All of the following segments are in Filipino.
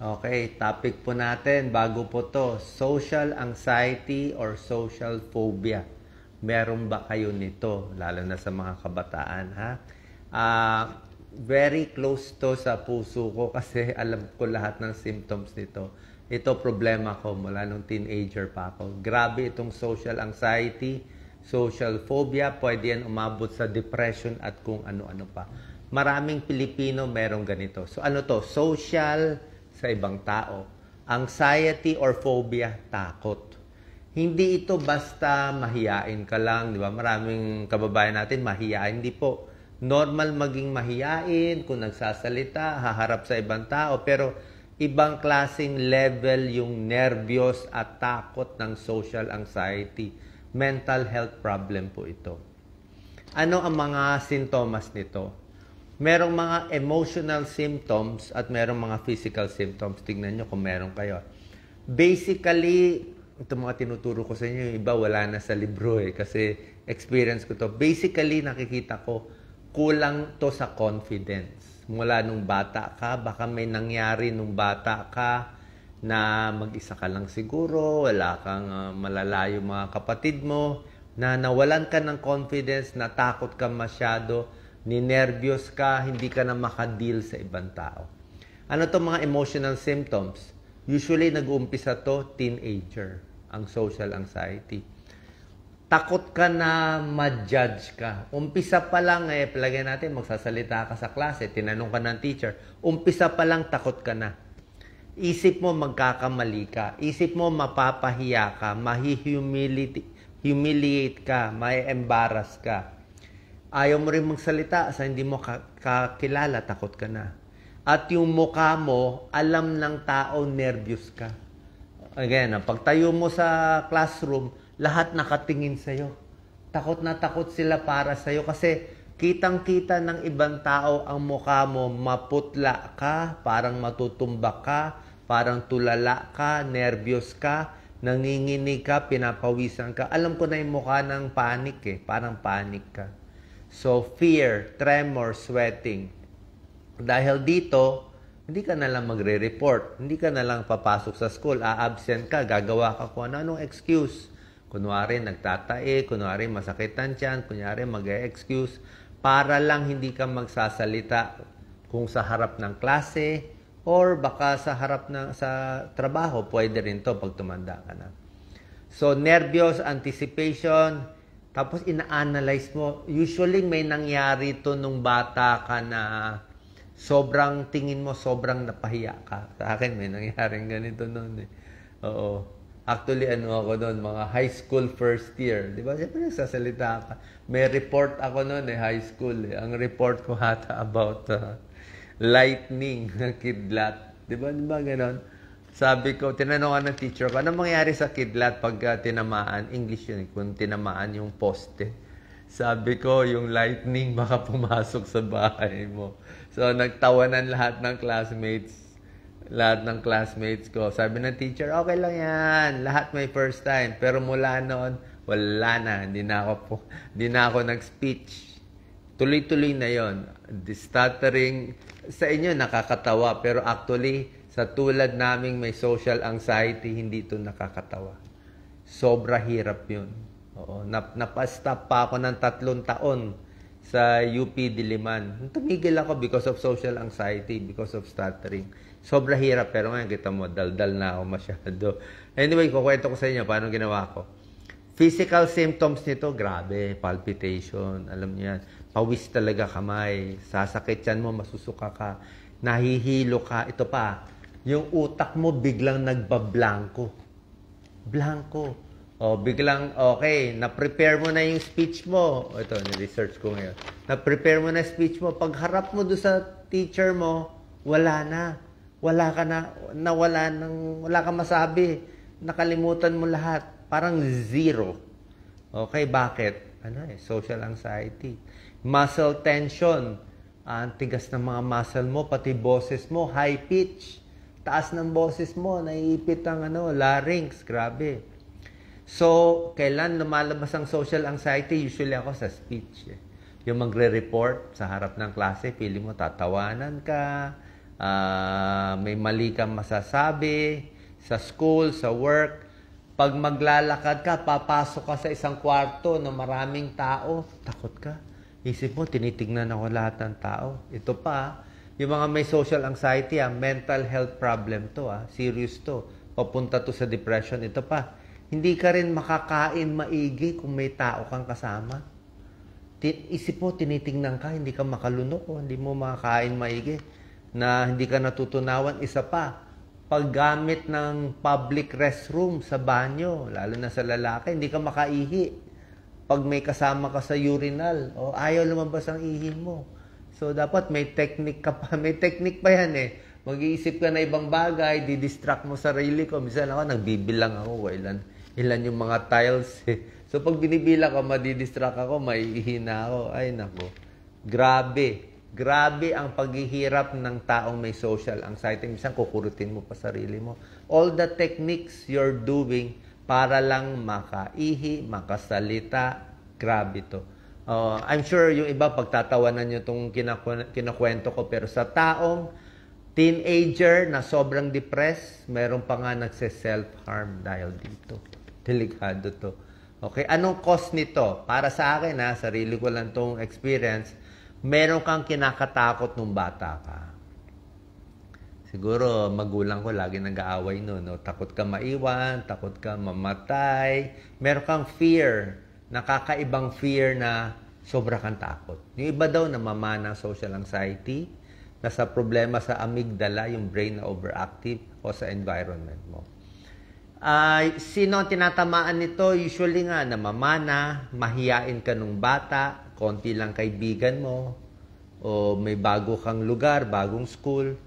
Okay, topic po natin, bago po to, social anxiety or social phobia. Meron ba kayo nito, lalo na sa mga kabataan, ha? Ah, very close to sa puso ko kasi alam ko lahat ng symptoms nito. Ito problema ko mula nung teenager pa ako. Grabe itong social anxiety, social phobia, pwede yan umabot sa depression at kung ano-ano pa. Maraming Pilipino merong ganito. So ano to? Social sa ibang tao. Anxiety or phobia, takot. Hindi ito basta mahiyain ka lang, di ba? Maraming kababayan natin mahiyain. Hindi po. Normal maging mahiyain kung nagsasalita, haharap sa ibang tao, pero ibang klaseng level yung nervyos at takot ng social anxiety. Mental health problem po ito. Ano ang mga sintomas nito? Merong mga emotional symptoms at merong mga physical symptoms. Tingnan nyo kung meron kayo. Basically, ito mga tinuturo ko sa inyo, yung iba wala na sa libro kasi experience ko to. Basically, nakikita ko, kulang to sa confidence. Mula nung bata ka, baka may nangyari nung bata ka na mag-isa ka lang siguro, wala kang malalayo mga kapatid mo, na nawalan ka ng confidence, natakot ka masyado, ninervyos ka, hindi ka na makadeal sa ibang tao. Ano to mga emotional symptoms? Usually, nag-uumpisa to teenager, ang social anxiety. Takot ka na ma-judge ka. Umpisa pa lang, palagay natin, magsasalita ka sa klase, tinanong ka ng teacher, umpisa pa lang takot ka na. Isip mo magkakamali ka, isip mo mapapahiya ka, humiliate ka, mai-embarrass ka. Ayaw mo rin magsalita sa hindi mo kakilala, takot ka na. At yung mukha mo, alam ng tao, nervyos ka. Again, pagtayo mo sa classroom, lahat nakatingin sa'yo. Takot na takot sila para sa'yo kasi kitang-kita ng ibang tao ang mukha mo, maputla ka, parang matutumba ka, parang tulala ka, nervyos ka, nanginginig ka, pinapawisan ka. Alam ko na yung mukha ng panic parang panic ka. So, fear, tremor, sweating. Dahil dito, hindi ka na lang magre-report. Hindi ka na lang papasok sa school. A-absent ka, gagawa ka kung anong excuse. Kunwari, nagtatae. Kunwari, masakit ang tiyan. Kunwari, mag-excuse. Para lang hindi ka magsasalita kung sa harap ng klase or baka sa harap sa trabaho. Pwede rin to pag tumanda ka na. So, nervyos, anticipation. Tapos ina-analyze mo. Usually may nangyari to nung bata ka na sobrang tingin mo, sobrang napahiya ka. Sa akin may nangyaring ganito noon Oo. Actually, ako noon, mga high school first year. Di ba? Siyempre nagsasalita ka. May report ako noon high school. Ang report ko hata about lightning na kidlat. Di ba ganon? Sabi ko, tinanong ka ng teacher ko, anong mangyari sa kidlat pag tinamaan? English yun, kung tinamaan yung poste. Sabi ko, yung lightning baka pumasok sa bahay mo. So, nagtawanan lahat ng classmates ko. Sabi ng teacher, okay lang yan, lahat may first time. Pero mula noon, wala na, hindi na ako nag-speech. Tuloy-tuloy na yon. The stuttering, sa inyo nakakatawa, pero actually, sa tulad naming may social anxiety, hindi ito nakakatawa. Sobra hirap yun. Oo. Napastop pa ako ng 3 taon sa UP Diliman. Tumigil ako because of social anxiety, because of stuttering. Sobra hirap, pero ngayon kita mo, daldal na ako masyado. Anyway, kukwento ko sa inyo paano ginawa ko. Physical symptoms nito, grabe, palpitation, alam niyo yan. Pawis talaga kamay, sasakit yan mo, masusuka ka, nahihilo ka, ito pa, yung utak mo biglang nagbablanko. Blanko. O, biglang, okay, na-prepare mo na yung speech mo. O, ito, ni-research ko ngayon. Na-prepare mo na speech mo. Pag harap mo doon sa teacher mo, wala na. Wala ka na, wala ka masabi. Nakalimutan mo lahat. Parang zero. Okay, bakit? Social anxiety. Muscle tension. Ang tigas ng mga muscle mo, pati boses mo, high pitch. Taas ng boses mo, naiipit ang larynx, grabe. So, kailan lumalabas ang social anxiety? Usually ako sa speech. Yung magre-report sa harap ng klase, feeling mo tatawanan ka, may mali kang masasabi sa school, sa work. Pag maglalakad ka, papasok ka sa isang kwarto na maraming tao, takot ka. Isip mo, tinitignan ako lahat ng tao. Ito pa, yung mga may social anxiety, mental health problem to, serious to. Papunta to sa depression. Ito pa, hindi ka rin makakain maigi kung may tao kang kasama. Isip mo, tinitingnan ka, hindi ka makalunok, hindi mo makakain maigi, na hindi ka natutunawan. Isa pa, paggamit ng public restroom sa banyo, lalo na sa lalaki, hindi ka makaihi. Pag may kasama ka sa urinal, ayaw lumabas ang ihi mo. So, dapat may technique ka pa. May technique pa yan eh. Mag-iisip ka na ibang bagay, di-distract mo sarili ko. Minsan ako, nagbibilang ako, ilan yung mga tiles eh. So, pag binibilang ko, madidistract ako, maiihi na ako. Ay, nako. Grabe. Grabe ang paghihirap ng taong may social anxiety. Minsan, kukurutin mo pa sarili mo. All the techniques you're doing para lang makaihi, makasalita, grabe to. I'm sure yung iba pagtatawanan nyo itong kinakwento ko, pero sa taong teenager na sobrang depressed, meron pa nga nagse-self-harm dahil dito. Delikado to. Okay, anong cause nito? Para sa akin, sarili ko lang itong experience, meron kang kinakatakot nung bata ka. Siguro, magulang ko lagi nag-aaway no? Takot ka maiwan, takot ka mamatay. Meron kang fear, nakakaibang fear na sobra kang takot. Yung iba daw namamana ng social anxiety, nasa problema sa amygdala, yung brain na overactive, o sa environment mo. Sino ang tinatamaan nito? Usually nga, namamana, mahiyain ka nung bata, konti lang kaibigan mo, o may bago kang lugar, bagong school,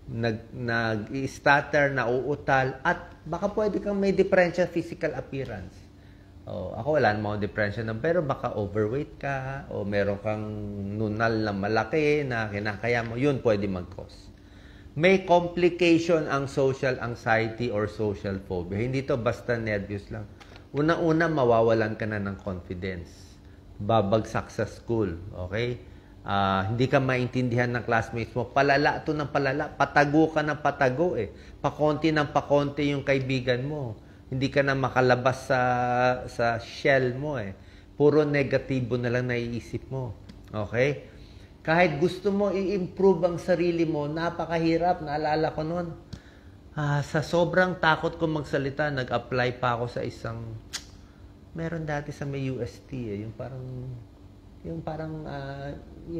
nag-i-stutter, nauutal, at baka pwede kang may differential physical appearance. Ako wala namang differential, pero baka overweight ka, o meron kang nunal na malaki na kinakaya mo, yun pwede mag-cause. May complication ang social anxiety or social phobia. Hindi to basta nervous lang. Una-una, mawawalan ka na ng confidence. Babagsak sa school. Okay? Hindi ka maintindihan ng classmates mo. Palala ito ng palala. Patago ka ng patago eh. Pakonti ng pakonti yung kaibigan mo. Hindi ka na makalabas sa shell mo eh. Puro negatibo na lang naiisip mo. Okay? Kahit gusto mo i-improve ang sarili mo, napakahirap. Naalala ko noon. Sa sobrang takot ko magsalita, nag-apply pa ako sa isang, meron dati sa may UST eh, yung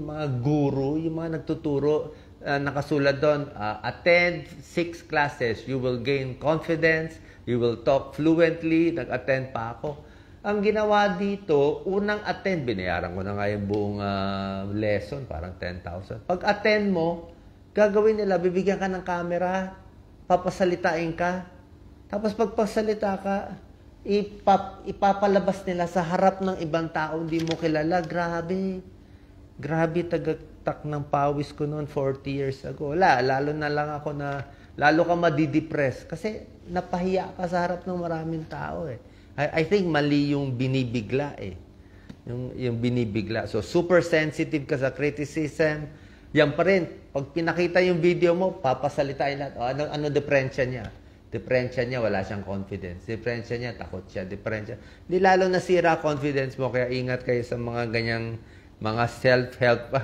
mga guru, yung mga nagtuturo, nakasulat doon, attend 6 classes, you will gain confidence, you will talk fluently. Nag-attend pa ako. Ang ginawa dito, unang attend, binayaran ko na nga yung buong lesson, parang 10,000. Pag attend mo, gagawin nila, bibigyan ka ng camera, papasalitain ka. Tapos pag pasalita ka, ipapalabas nila sa harap ng ibang tao, hindi mo kilala. Grabe. Grabe tagatak ng pawis ko noon 40 years ago. Lalo na lang ako na, lalo ka madidepress. Kasi napahiya ka sa harap ng maraming tao eh. I think mali yung binibigla eh. Yung binibigla. So, super sensitive ka sa criticism. Yan pa rin. Pag pinakita yung video mo, papasalitain lahat. Ano diferensya niya? Diferensya niya, wala siyang confidence. Diferensya niya, takot siya. Diferensya. Di lalo nasira confidence mo. Kaya ingat kayo sa mga ganyang mga self-help.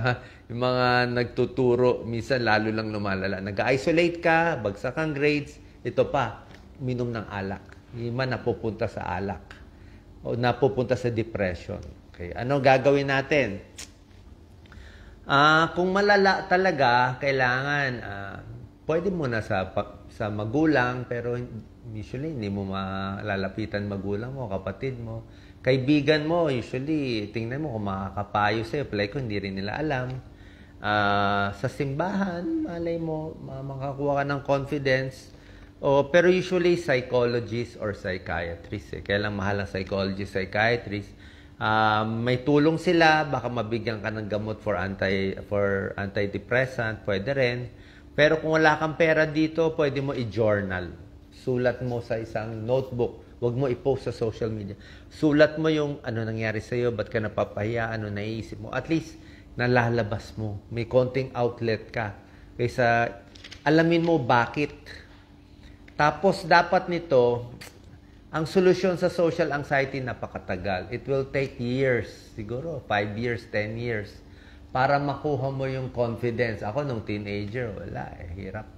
Yung mga nagtuturo, minsan lalo lang lumalala. Nag-isolate ka, bagsak ang grades. Ito pa, minom ng alak. Hindi man napupunta sa alak o napupunta sa depression. Okay. Ano gagawin natin? Kung malala talaga, kailangan pwede muna sa magulang, pero usually hindi mo malalapitan magulang mo, kapatid mo. Kaibigan mo, usually tingnan mo kung makakapayo sa'yo. Play ko, hindi rin nila alam. Sa simbahan, malay mo, makakuha ka ng confidence. Pero usually, psychologist or psychiatrist. Kaya lang mahal ang psychologist, psychiatrist. May tulong sila. Baka mabigyan ka ng gamot for antidepressant. Pwede rin. Pero kung wala kang pera dito, pwede mo i-journal. Sulat mo sa isang notebook. Huwag mo i-post sa social media. Sulat mo yung ano nangyari sa'yo, ba't ka napapahiya, ano naiisip mo. At least, nalalabas mo. May konting outlet ka. Kaysa alamin mo bakit. Tapos dapat nito, ang solusyon sa social anxiety napakatagal. It will take years, siguro 5 years, 10 years, para makuha mo yung confidence. Ako nung teenager, wala hirap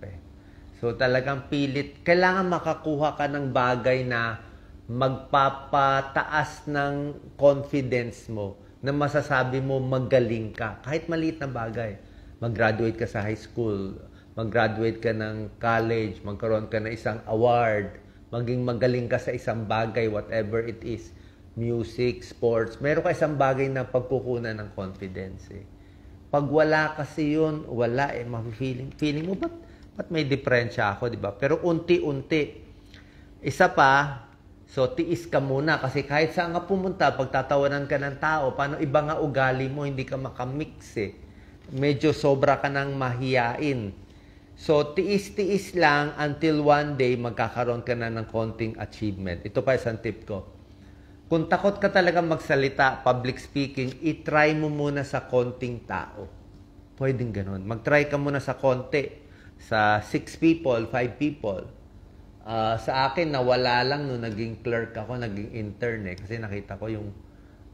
So talagang pilit, kailangan makakuha ka ng bagay na magpapataas ng confidence mo, na masasabi mo magaling ka. Kahit maliit na bagay. Mag-graduate ka sa high school, mag-graduate ka ng college, magkaroon ka ng isang award, maging magaling ka sa isang bagay, whatever it is, music, sports, meron ka isang bagay na pagkukunan ng confidence Pag wala kasi yun, wala feeling mo, ba't may diferensya ako, di ba? Pero unti-unti. Isa pa, so tiis ka muna kasi kahit saan nga pumunta, pagtatawanan ka ng tao, paano iba nga ugali mo, hindi ka makamix Medyo sobra ka ng mahiyain. So, tiis-tiis lang until one day magkakaroon ka na ng konting achievement. Ito pa isang tip ko. Kung takot ka talaga magsalita, public speaking, itry mo muna sa konting tao. Pwedeng ganun. Mag-try ka muna sa konti. Sa 6 people, 5 people. Sa akin, nawala lang nung naging clerk ako, naging intern Kasi nakita ko yung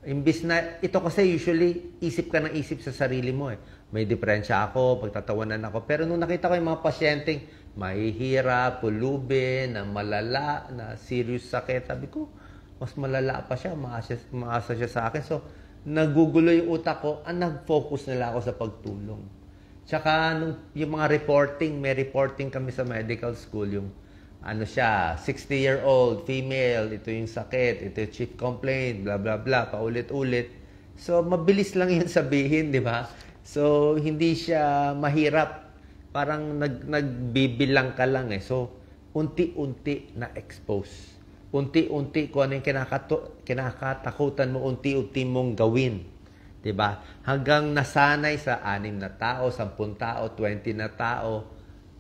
imbis na, ito kasi usually, isip ka ng isip sa sarili mo May diferensya ako, pagtatawanan ako. Pero nung nakita ko yung mga pasyenteng mahihirap, pulubin, na malala, na serious sakit, sabi ko, mas malala pa siya, maasa siya sa akin. So, nagugulo yung utak ko, nag-focus nila ako sa pagtulong. Tsaka, yung mga reporting, may reporting kami sa medical school, yung 60-year-old, female, ito yung sakit, ito yung chief complaint, blah, blah, blah, paulit-ulit. So, mabilis lang yun sabihin, di ba? So, hindi siya mahirap. Parang nagbibilang ka lang So, unti-unti na-expose. Unti-unti, kung ano yung kinakatakutan mo, unti-unti mong gawin. Diba? Hanggang nasanay sa 6 na tao, 10 tao, 20 na tao,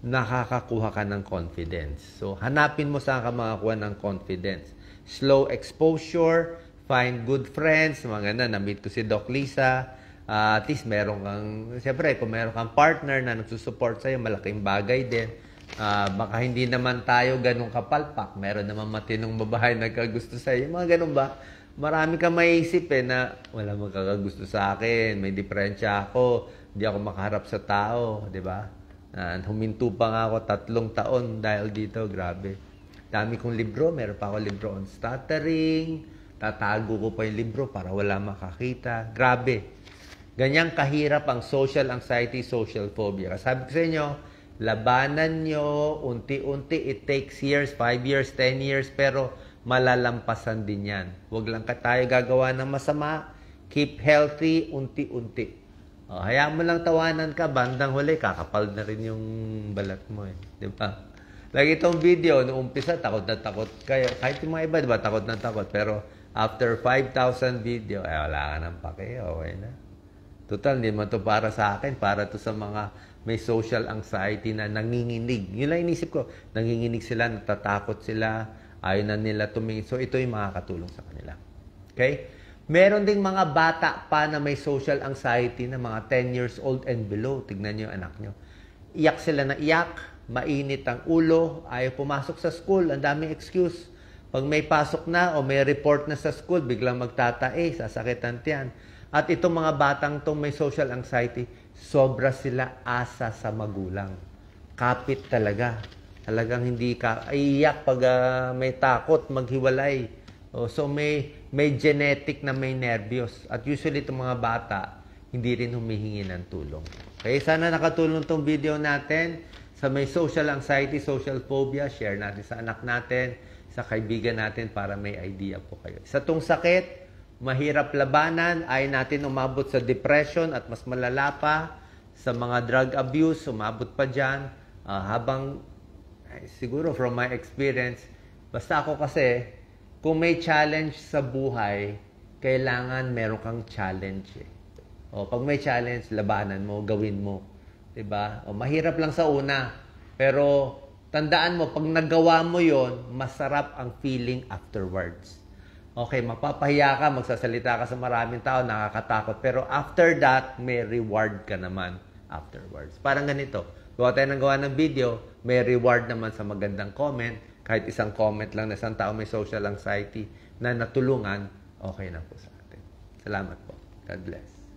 nakakakuha ka ng confidence. So, hanapin mo saan ka makakuha ng confidence. Slow exposure, find good friends, mga na-meet ko si Doc Lisa, at least meron kang, siyempre, kung meron kang partner na nagsusupport sa'yo, malaking bagay din. Baka hindi naman tayo ganun kapalpak. Meron naman matinong babae na nagkagusto sa'yo. Mga ganun ba? Marami kang maiisip na wala magkakagusto sa akin, may diferensya ako, hindi ako makaharap sa tao, di ba? Huminto pa nga ako 3 taon dahil dito, grabe. Dami kong libro, meron pa ako libro on stuttering, tatago ko pa yung libro para wala makakita. Grabe. Ganyang kahirap ang social anxiety, social phobia. Sabi ko sa inyo, labanan nyo, unti-unti, it takes years, 5 years, 10 years, pero malalampasan din yan. Huwag lang tayo gagawa ng masama, keep healthy, unti-unti. Hayaan mo lang tawanan ka, bandang huli, kakapal na rin yung balat mo Di ba? Lagi itong video, noong umpisa, takot na takot kayo. Kahit yung mga iba, di ba, takot na takot. Pero after 5,000 video, wala ka ng pake, okay na. Total, hindi man to para sa akin, para to sa mga may social anxiety na nanginginig. Yun lang inisip ko, nanginginig sila, natatakot sila, ayaw na nila tumingin. So, ito yung makakatulong sa kanila. Okay? Meron ding mga bata pa na may social anxiety na mga 10 years old and below. Tignan nyo yung anak nyo. Iyak sila na iyak, mainit ang ulo, ayaw pumasok sa school, ang daming excuse. Pag may pasok na o may report na sa school, biglang magtatae, sasakitan tiyan. At itong mga batang itong may social anxiety, sobra sila asa sa magulang. Kapit talaga. Talagang hindi ka iiyak pag may takot, maghiwalay. So may genetic na may nervyos. At usually itong mga bata, hindi rin humihingi ng tulong. Okay, sana nakatulong itong video natin sa may social anxiety, social phobia. Share natin sa anak natin, sa kaibigan natin para may idea po kayo. Sa itong sakit, mahirap labanan, ay natin umabot sa depression at mas malala pa sa mga drug abuse, umabot pa dyan. Siguro from my experience, basta ako kasi, kung may challenge sa buhay, kailangan meron kang challenge pag may challenge, labanan mo, gawin mo. Diba? Mahirap lang sa una, pero tandaan mo, pag nagawa mo yon, masarap ang feeling afterwards. Okay, mapapahiya ka, magsasalita ka sa maraming tao, nakakatakot. Pero after that, may reward ka naman afterwards. Parang ganito, gawa tayo ng gawa ng video, may reward naman sa magandang comment. Kahit isang comment lang na isang tao may social anxiety na natulungan, okay na po sa atin. Salamat po. God bless.